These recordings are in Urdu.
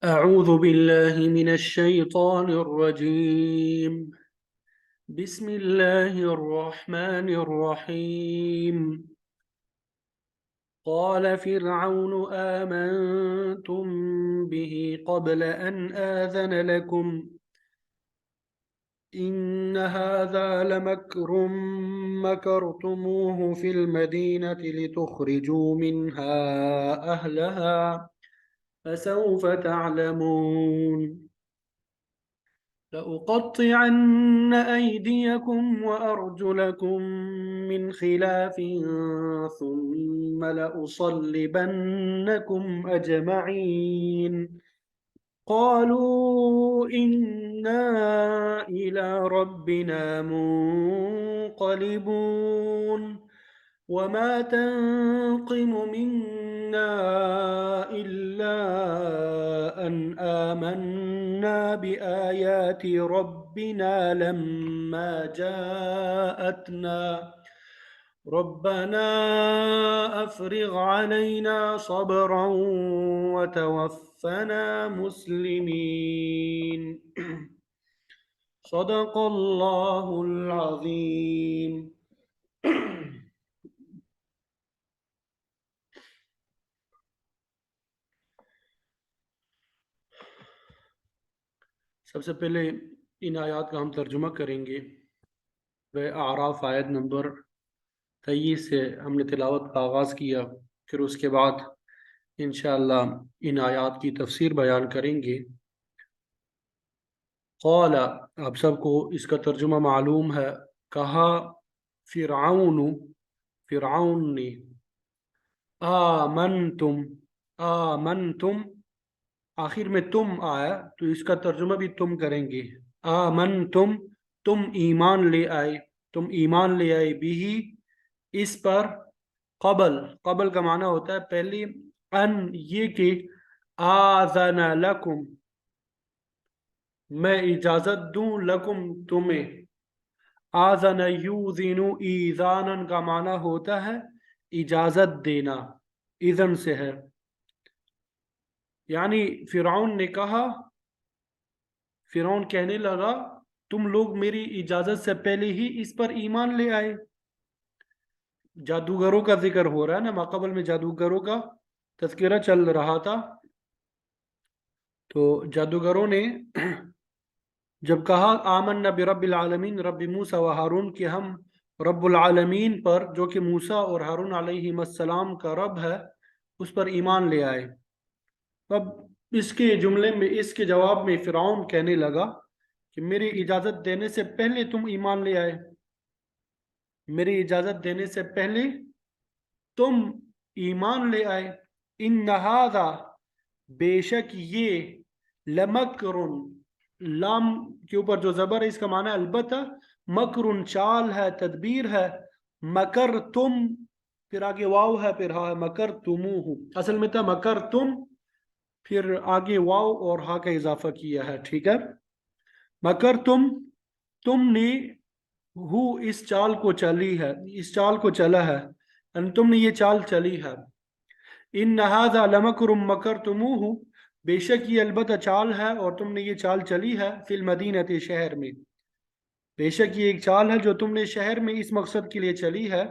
أعوذ بالله من الشيطان الرجيم. بسم الله الرحمن الرحيم. قال فرعون آمنتم به قبل أن آذن لكم إن هذا لمكر مكرتموه في المدينة لتخرجوا منها أهلها فسوف تعلمون. لأقطعن أيديكم وأرجلكم من خلاف ثم لأصلبنكم أجمعين. قالوا إنا إلى ربنا منقلبون. وما تنقم منا إلا أن آمنا بآيات ربنا لما جاءتنا. ربنا أفرغ علينا صبرا وتوفنا مسلمين. صدق الله العظيم. سب سے پہلے ان آیات کا ہم ترجمہ کریں گے۔ وہ اعراف آیت نمبر 23 سے ہم نے تلاوت کا آغاز کیا، پھر اس کے بعد انشاءاللہ ان آیات کی تفسیر بیان کریں گے۔ قال، آپ سب کو اس کا ترجمہ معلوم ہے، کہا فرعون نے، آمنتم آمنتم، آخر میں تم آیا تو اس کا ترجمہ بھی تم کریں گے۔ آمنتم، تم ایمان لے آئے، تم ایمان لے آئے، بھی اس پر، قبل کا معنی ہوتا ہے پہلی، ان یہ کہ آذن لکم، میں اجازت دوں، لکم تمہیں، آذن یوذن ایذانا کا معنی ہوتا ہے اجازت دینا، اذن سے ہے۔ یعنی فرعون نے کہا، فرعون کہنے لگا تم لوگ میری اجازت سے پہلے ہی اس پر ایمان لے آئے۔ جادوگروں کا ذکر ہو رہا ہے نا، ماقبل میں جادوگروں کا تذکرہ چل رہا تھا، تو جادوگروں نے جب کہا آمنا برب العالمین، رب موسیٰ و ہارون، کہ ہم رب العالمین پر، جو کہ موسیٰ اور ہارون علیہ السلام کا رب ہے، اس پر ایمان لے آئے۔ اب اس کے جملے میں، اس کے جواب میں فرعون کہنے لگا کہ میری اجازت دینے سے پہلے تم ایمان لے آئے، میری اجازت دینے سے پہلے تم ایمان لے آئے۔ ان ھذا، بے شک یہ، لمکر، لام کے اوپر جو زبر ہے اس کا معنی ہے البتہ، مکر چال ہے، تدبیر ہے، مکر تم، پھر آگے واو ہے، پھر ہا ہے، مکر تموہ، اصل میں تھا مکر تم، پھر آگے واو اور ہا کا اضافہ کیا ہے، ٹھیک ہے۔ مکر تم نے، ہو اس چال کو چلی ہے، اس چال کو چلا ہے، یعنی تم نے یہ چال چلی ہے۔ ان ھذا لمکر مکرتموہ، بے شک یہ البتہ چال ہے اور تم نے یہ چال چلی ہے، فی المدینۃ، شہر میں، بے شک یہ ایک چال ہے جو تم نے شہر میں اس مقصد کے لیے چلی ہے،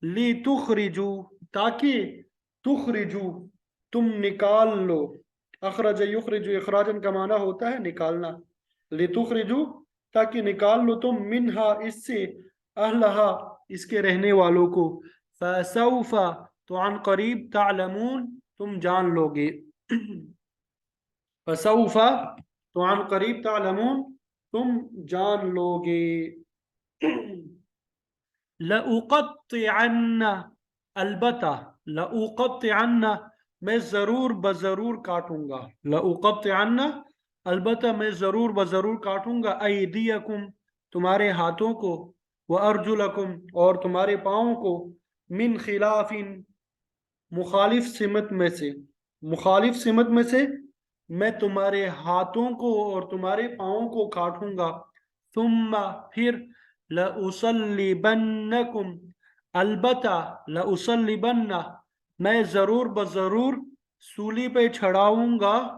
لتخرجوا، تاکہ، تخرجو، تم نکال لو، اخرج یخرج اخراجن کا معنی ہوتا ہے نکالنا، لتخرجو، تاکہ نکال لو تم، منہا، اس سے، اہلہا، اس کے رہنے والوں کو، فسوف، تو عن قریب، تعلمون، تم جان لو گے، فسوف، تو عن قریب، تعلمون، تم جان لو گے۔ لأقطعن، البتہ، لأقطعن، میں ضرور بضرور کاٹوں گا، لأقطعن، البتہ میں ضرور بضرور کاٹوں گا، ایدیکم، تمہارے ہاتھوں کو، وارجلکم، اور تمہارے پاؤں کو، من خلاف، مخالف سمت میں سے، مخالف سمت میں سے میں تمہارے ہاتھوں کو اور تمہارے پاؤں کو کاٹوں گا، ثم، پھر، لأصلبنکم، البتہ، لأصلبن، میں ضرور بضرور سولی پہ چڑھاؤں گا،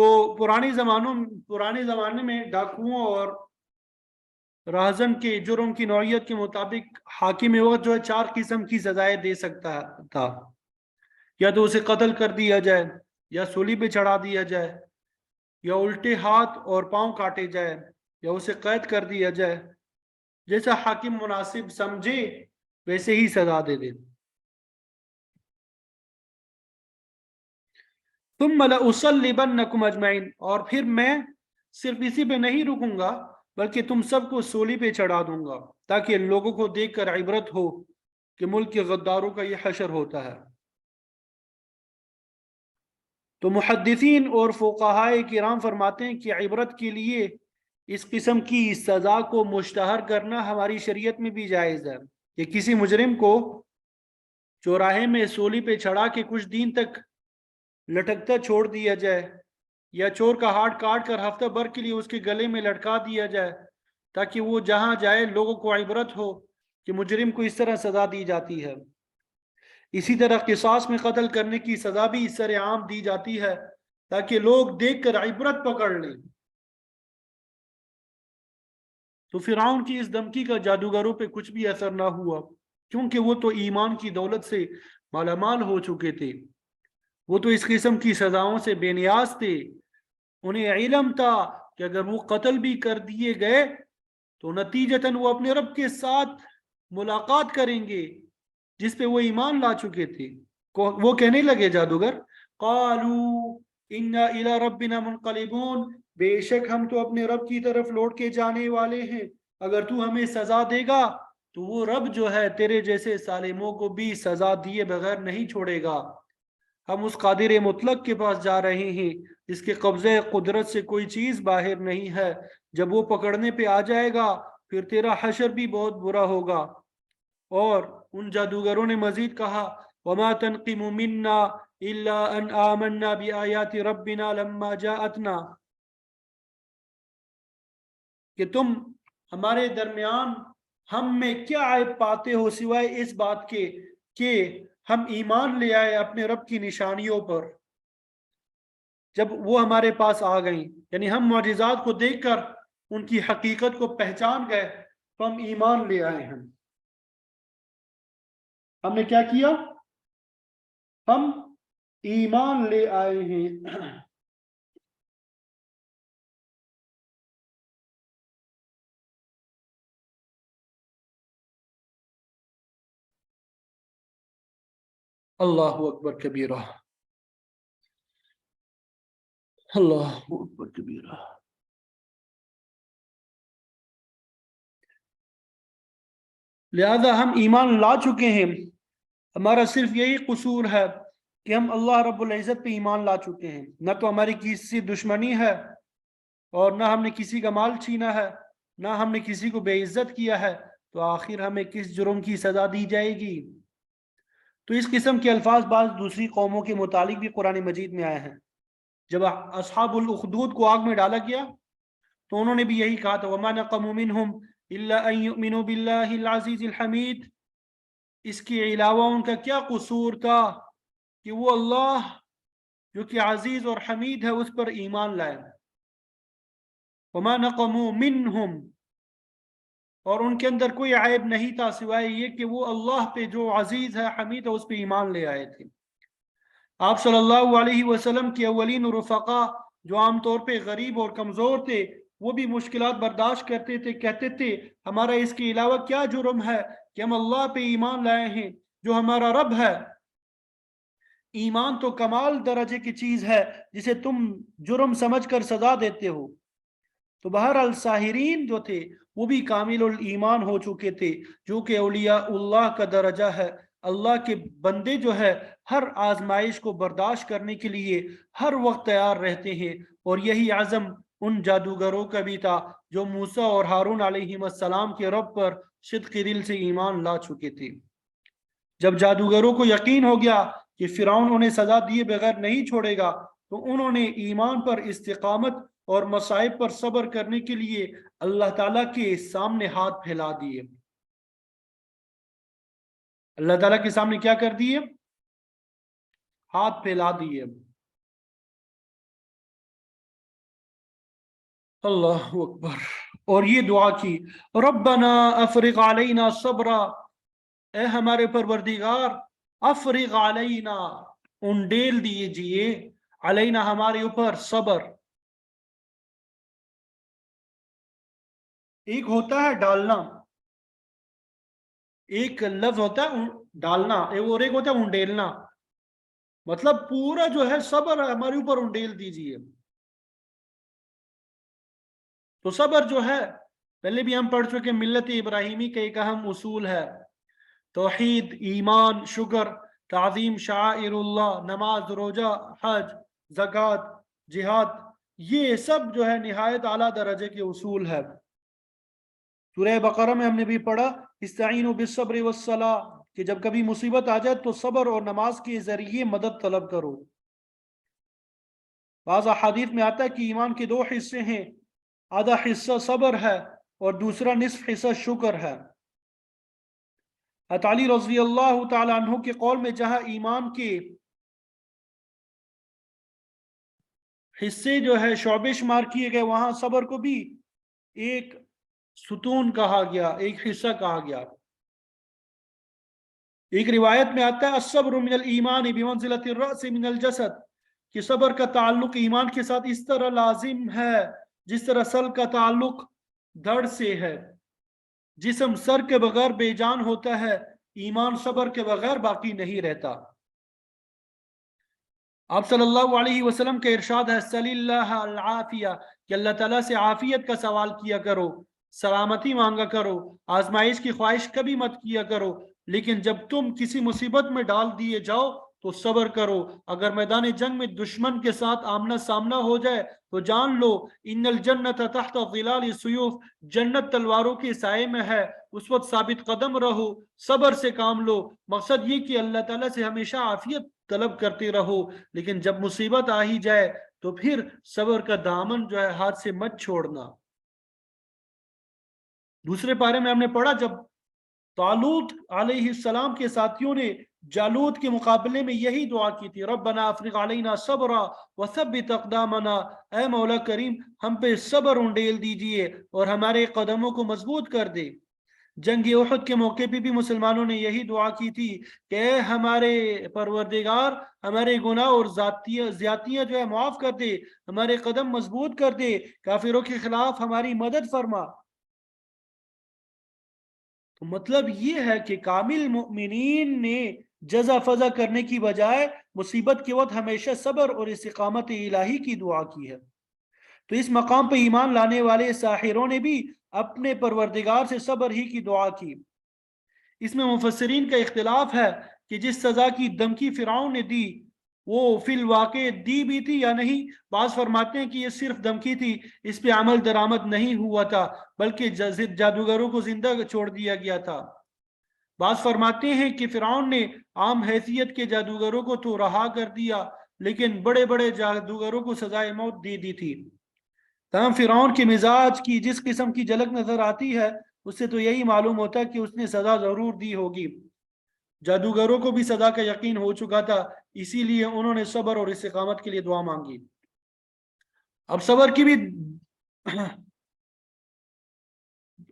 تو پرانے زمانے میں ڈاکوؤں اور راہزن کے جرم کی نوعیت کے مطابق حاکم وقت جو ہے 4 قسم کی سزائیں دے سکتا تھا. یا تو اسے قتل کر دیا جائے، یا سولی پہ چڑھا دیا جائے، یا الٹے ہاتھ اور پاؤں کاٹے جائے، یا اسے قید کر دیا جائے. جیسا حاکم مناسب سمجھے ویسے ہی سزا دے دے. ثم لأصلبنكم اجمعین، اور پھر میں صرف اسی پہ نہیں رکوں گا بلکہ تم سب کو سولی پہ چڑھا دوں گا، تاکہ لوگوں کو دیکھ کر عبرت ہو کہ ملک کے غداروں کا یہ حشر ہوتا ہے. تو محدثین اور فقہائے کرام فرماتے ہیں کہ عبرت کے لیے اس قسم کی سزا کو مشتہر کرنا ہماری شریعت میں بھی جائز ہے کہ کسی مجرم کو چوراہے میں سولی پہ چڑھا کے کچھ دن تک لٹکتا چھوڑ دیا جائے، یا چور کا ہاتھ کاٹ کر ہفتہ بھر کے لیے اس کے گلے میں لٹکا دیا جائے، تاکہ وہ جہاں جائے لوگوں کو عبرت ہو کہ مجرم کو اس طرح سزا دی جاتی ہے. اسی طرح قصاص میں قتل کرنے کی سزا بھی اس طرح عام دی جاتی ہے تاکہ لوگ دیکھ کر عبرت پکڑ لیں. تو فرعون کی اس دھمکی کا جادوگروں پہ کچھ بھی اثر نہ ہوا، کیونکہ وہ تو ایمان کی دولت سے مالا مال ہو چکے تھے. وہ تو اس قسم کی سزاؤں سے بے نیاز تھے. انہیں علم تھا کہ اگر وہ قتل بھی کر دیے گئے تو نتیجتاً وہ اپنے رب کے ساتھ ملاقات کریں گے جس پہ وہ ایمان لا چکے تھے. وہ کہنے لگے جادوگر، قالوا انا الی ربنا منقلبون، بے شک ہم تو اپنے رب کی طرف لوٹ کے جانے والے ہیں. اگر تو ہمیں سزا دے گا تو وہ رب جو ہے تیرے جیسے ظالموں کو بھی سزا دیے بغیر نہیں چھوڑے گا. ہم اس قادر مطلق کے پاس جا رہے ہیں جس کے قبضے قدرت سے کوئی چیز باہر نہیں ہے. جب وہ پکڑنے پہ آ جائے گا پھر تیرا حشر بھی بہت برا ہوگا. اور ان جادوگروں نے مزید کہا، وما تنقم منا الا ان آمنا بآیات ربنا لما جاءتنا، کہ تم ہمارے درمیان ہم میں کیا عیب پاتے ہو سوائے اس بات کے کہ ہم ایمان لے آئے اپنے رب کی نشانیوں پر جب وہ ہمارے پاس آ گئیں. یعنی ہم معجزات کو دیکھ کر ان کی حقیقت کو پہچان گئے تو ہم ایمان لے آئے ہیں. ہم نے کیا کیا؟ ہم ایمان لے آئے ہیں. اللہ اکبر کبیرہ، اللہ اکبر کبیرہ. لہذا ہم ایمان لا چکے ہیں. ہمارا صرف یہی قصور ہے کہ ہم اللہ رب العزت پہ ایمان لا چکے ہیں. نہ تو ہماری کسی دشمنی ہے، اور نہ ہم نے کسی کا مال چھینا ہے، نہ ہم نے کسی کو بے عزت کیا ہے. تو آخر ہمیں کس جرم کی سزا دی جائے گی؟ تو اس قسم کے الفاظ بعض دوسری قوموں کے متعلق بھی قرآن مجید میں آئے ہیں. جب اصحاب الاخدود کو آگ میں ڈالا گیا تو انہوں نے بھی یہی کہا تھا، وَمَا نَقَمُوا مِنْهُمْ إِلَّا أَن يُؤْمِنُوا بِاللَّهِ الْعَزِيزِ الْحَمِيدِ. اس کے علاوہ ان کا کیا قصور تھا کہ وہ اللہ جو کہ عزیز اور حمید ہے اس پر ایمان لائے. وَمَا نَقَمُوا مِنْهُمْ، اور ان کے اندر کوئی عیب نہیں تھا سوائے یہ کہ وہ اللہ پہ جو عزیز ہے حمید ہے اس پہ ایمان لے آئے تھے. آپ صلی اللہ علیہ وسلم کے اولین رفقا جو عام طور پہ غریب اور کمزور تھے وہ بھی مشکلات برداشت کرتے تھے. کہتے تھے ہمارا اس کے علاوہ کیا جرم ہے کہ ہم اللہ پہ ایمان لائے ہیں جو ہمارا رب ہے. ایمان تو کمال درجے کی چیز ہے جسے تم جرم سمجھ کر سزا دیتے ہو. تو بہرحال ساحرین جو تھے وہ بھی کامل الایمان ہو چکے تھے جو کہ اولیاء اللہ کا درجہ ہے. اللہ کے بندے جو ہے ہر آزمائش کو برداشت کرنے کے لیے ہر وقت تیار رہتے ہیں. اور یہی عزم ان جادوگروں کا بھی تھا جو موسیٰ اور ہارون علیہ السلام کے رب پر صدق دل سے ایمان لا چکے تھے. جب جادوگروں کو یقین ہو گیا کہ فرعون انہیں سزا دیے بغیر نہیں چھوڑے گا تو انہوں نے ایمان پر استقامت اور مصائب پر صبر کرنے کے لیے اللہ تعالیٰ کے سامنے ہاتھ پھیلا دیے. اللہ تعالیٰ کے سامنے کیا کر دیے؟ ہاتھ پھیلا دیے. اللہ اکبر. اور یہ دعا کی ربنا افرغ علینا صبرا، اے ہمارے پروردگار افرغ علینا انڈیل دیجئے، علینا ہمارے اوپر، صبر. ایک ہوتا ہے ڈالنا، ایک لفظ ہوتا ہے ڈالنا، اور ایک ہوتا ہے انڈیلنا. مطلب پورا جو ہے صبر ہمارے اوپر انڈیل دیجئے. تو صبر جو ہے پہلے بھی ہم پڑھ چکے، ملت ابراہیمی کا ایک اہم اصول ہے توحید، ایمان، شکر، تعظیم شعائر اللہ، نماز، روزہ، حج، زکوٰۃ، جہاد، یہ سب جو ہے نہایت اعلیٰ درجے کے اصول ہے. سورہ بقرہ میں ہم نے بھی پڑھا استعینوا بالصبر والصلاۃ، کہ جب کبھی مصیبت آ جائے تو صبر اور نماز کے ذریعے مدد طلب کرو. بعض احادیث میں آتا ہے کہ ایمان کے دو حصے ہیں، آدھا حصہ صبر ہے اور دوسرا نصف حصہ شکر ہے. حضرت علی رضی اللہ تعالی عنہ کے قول میں جہاں ایمان کے حصے جو ہے شعبے شمار کیے گئے، وہاں صبر کو بھی ایک ستون کہا گیا، ایک حصہ کہا گیا. ایک روایت میں آتا ہے الصبر من الایمان بمنزلۃ الرأس من الجسد، کہ صبر کا تعلق ایمان کے ساتھ اس طرح لازم ہے جس طرح سر کا تعلق دھڑ سے ہے. جسم سر کے بغیر بے جان ہوتا ہے، ایمان صبر کے بغیر باقی نہیں رہتا. آپ صلی اللہ علیہ وسلم کا ارشاد ہے سل اللہ العافیہ، کہ اللہ تعالیٰ سے عافیت کا سوال کیا کرو، سلامتی مانگا کرو، آزمائش کی خواہش کبھی مت کیا کرو. لیکن جب تم کسی مصیبت میں ڈال دیے جاؤ تو صبر کرو. اگر میدان جنگ میں دشمن کے ساتھ آمنا سامنا ہو جائے تو جان لو ان الجنت تحت ظلال السیوف، جنت تلواروں کے سائے میں ہے. اس وقت ثابت قدم رہو، صبر سے کام لو. مقصد یہ کہ اللہ تعالیٰ سے ہمیشہ عافیت طلب کرتے رہو، لیکن جب مصیبت آ ہی جائے تو پھر صبر کا دامن جو ہے ہاتھ سے مت چھوڑنا. دوسرے پارے میں ہم نے پڑھا جب طالوت علیہ السلام کے ساتھیوں نے جالوت کے مقابلے میں یہی دعا کی تھی ربنا افرغ علینا صبرا وثبت اقدامنا، اے مولا کریم ہم پہ صبر انڈیل دیجئے اور ہمارے قدموں کو مضبوط کر دے. جنگ احد کے موقع پہ بھی مسلمانوں نے یہی دعا کی تھی کہ اے ہمارے پروردگار ہمارے گناہ اور زیادتیاں جو ہے معاف کر دے، ہمارے قدم مضبوط کر دے، کافروں کے خلاف ہماری مدد فرما. تو مطلب یہ ہے کہ کامل مؤمنین نے جزا فضا کرنے کی بجائے مصیبت کے وقت ہمیشہ صبر اور استقامت الہی کی دعا کی ہے. تو اس مقام پہ ایمان لانے والے ساحروں نے بھی اپنے پروردگار سے صبر ہی کی دعا کی. اس میں مفسرین کا اختلاف ہے کہ جس سزا کی دھمکی فرعون نے دی وہ فی الواقع دی بھی تھی یا نہیں. بعض فرماتے ہیں کہ یہ صرف دھمکی تھی، اس پہ عمل درآمد نہیں ہوا تھا بلکہ جادوگروں کو زندہ چھوڑ دیا گیا تھا. بعض فرماتے ہیں کہ فرعون نے عام حیثیت کے جادوگروں کو تو رہا کر دیا لیکن بڑے بڑے جادوگروں کو سزائے موت دے دی تھی. تاہم فرعون کے مزاج کی جس قسم کی جھلک نظر آتی ہے اس سے تو یہی معلوم ہوتا ہے کہ اس نے سزا ضرور دی ہوگی. جادوگروں کو بھی سزا کا یقین ہو چکا تھا، اسی لیے انہوں نے صبر اور استقامت کے لیے دعا مانگی. اب صبر کی بھی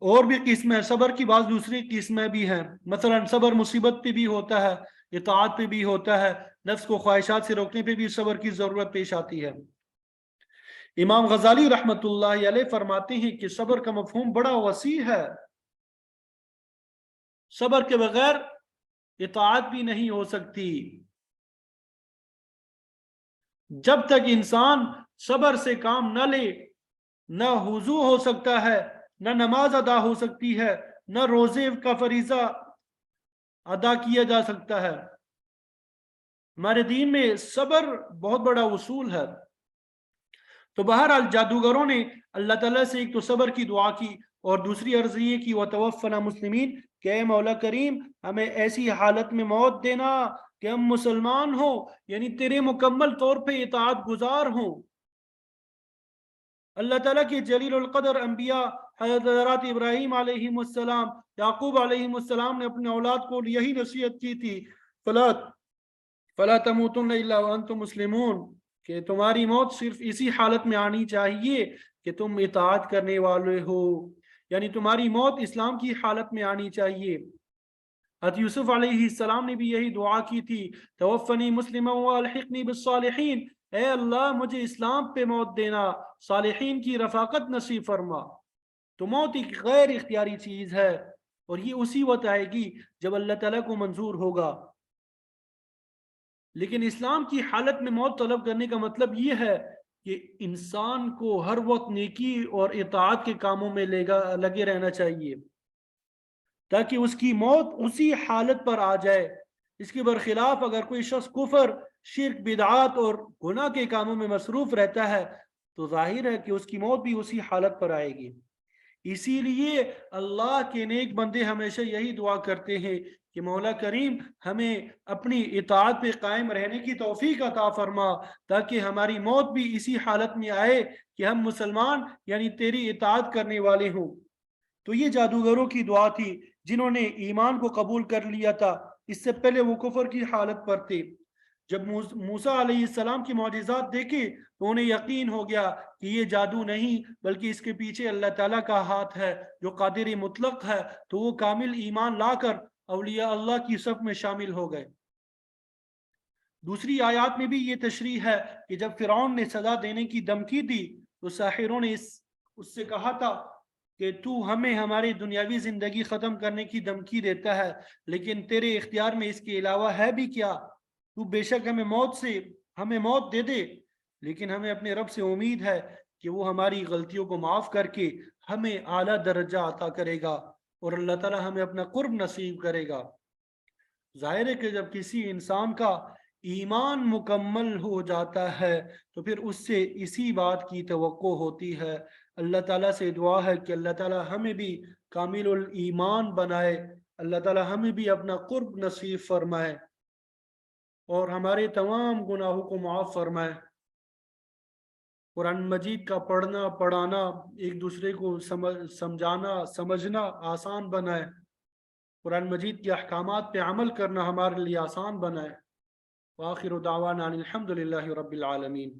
اور بھی قسمیں، صبر کی بعض دوسری قسمیں بھی ہیں. مثلا صبر مصیبت پہ بھی ہوتا ہے، اطاعت پہ بھی ہوتا ہے، نفس کو خواہشات سے روکنے پہ بھی صبر کی ضرورت پیش آتی ہے. امام غزالی رحمت اللہ علیہ فرماتے ہیں کہ صبر کا مفہوم بڑا وسیع ہے. صبر کے بغیر اطاعت بھی نہیں ہو سکتی. جب تک انسان صبر سے کام نہ لے نہ وضو ہو سکتا ہے، نہ نماز ادا ہو سکتی ہے، نہ روزے کا فریضہ ادا کیا جا سکتا ہے. ہمارے دین میں صبر بہت بڑا اصول ہے. تو بہرحال جادوگروں نے اللہ تعالیٰ سے ایک تو صبر کی دعا کی اور دوسری عرض یہ کی وَتَوَفَّنَا مُسْلِمِينَ، کہ اے مولا کریم ہمیں ایسی حالت میں موت دینا کہ ہم مسلمان ہوں، یعنی تیرے مکمل طور پہ اطاعت گزار ہوں. اللہ تعالیٰ کے جلیل القدر انبیاء حضرات ابراہیم علیہ السلام، یعقوب علیہ السلام نے اپنے اولاد کو یہی نصیحت کی تھی فَلَا تَمُوتُنَّ إِلَّا وَأَنْتُمْ مُسْلِمُونَ، کہ تمہاری موت صرف اسی حالت میں آنی چاہیے کہ تم اطاعت کرنے والے ہو، یعنی تمہاری موت اسلام کی حالت میں آنی چاہیے۔ حضرت یوسف علیہ السلام نے بھی یہی دعا کی تھی، توفنی مسلما والحقنی بالصالحین، اے اللہ مجھے اسلام پہ موت دینا، صالحین کی رفاقت نصیب فرما۔ تو موت ایک غیر اختیاری چیز ہے، اور یہ اسی وقت آئے گی جب اللہ تعالیٰ کو منظور ہوگا۔ لیکن اسلام کی حالت میں موت طلب کرنے کا مطلب یہ ہے کہ انسان کو ہر وقت نیکی اور اطاعت کے کاموں میں لگے رہنا چاہیے، تاکہ اس کی موت اسی حالت پر آ جائے۔ اس کے برخلاف اگر کوئی شخص کفر، شرک، بدعات اور گناہ کے کاموں میں مصروف رہتا ہے تو ظاہر ہے کہ اس کی موت بھی اسی حالت پر آئے گی۔ اسی لیے اللہ کے نیک بندے ہمیشہ یہی دعا کرتے ہیں کہ مولا کریم ہمیں اپنی اطاعت پہ قائم رہنے کی توفیق عطا فرما، تاکہ ہماری موت بھی اسی حالت میں آئے کہ ہم مسلمان یعنی تیری اطاعت کرنے والے ہوں۔ تو یہ جادوگروں کی دعا تھی جنہوں نے ایمان کو قبول کر لیا تھا، اس سے پہلے وہ کفر کی حالت پر تھے۔ جب موسیٰ علیہ السلام کی معجزات دیکھے تو انہیں یقین ہو گیا کہ یہ جادو نہیں بلکہ اس کے پیچھے اللہ تعالیٰ کا ہاتھ ہے جو قادر مطلق ہے، تو وہ کامل ایمان لا کر اولیاء اللہ کی صف میں شامل ہو گئے۔ دوسری آیات میں بھی یہ تشریح ہے کہ جب فرعون نے سزا دینے کی دھمکی دی تو ساحروں نے اس سے کہا تھا کہ تو ہمیں ہماری دنیاوی زندگی ختم کرنے کی دھمکی دیتا ہے، لیکن تیرے اختیار میں اس کے علاوہ ہے بھی کیا؟ تو بے شک ہمیں موت دے دے، لیکن ہمیں اپنے رب سے امید ہے کہ وہ ہماری غلطیوں کو معاف کر کے ہمیں اعلیٰ درجہ عطا کرے گا اور اللہ تعالیٰ ہمیں اپنا قرب نصیب کرے گا۔ ظاہر ہے کہ جب کسی انسان کا ایمان مکمل ہو جاتا ہے تو پھر اس سے اسی بات کی توقع ہوتی ہے۔ اللہ تعالیٰ سے دعا ہے کہ اللہ تعالیٰ ہمیں بھی کامل الایمان بنائے، اللہ تعالیٰ ہمیں بھی اپنا قرب نصیب فرمائے اور ہمارے تمام گناہوں کو معاف فرمائے۔ قرآن مجید کا پڑھنا، پڑھانا، ایک دوسرے کو سمجھانا، سمجھنا آسان بنائے، قرآن مجید کے احکامات پہ عمل کرنا ہمارے لیے آسان بنائے۔ وآخر دعوانا الحمد للہ رب العالمین۔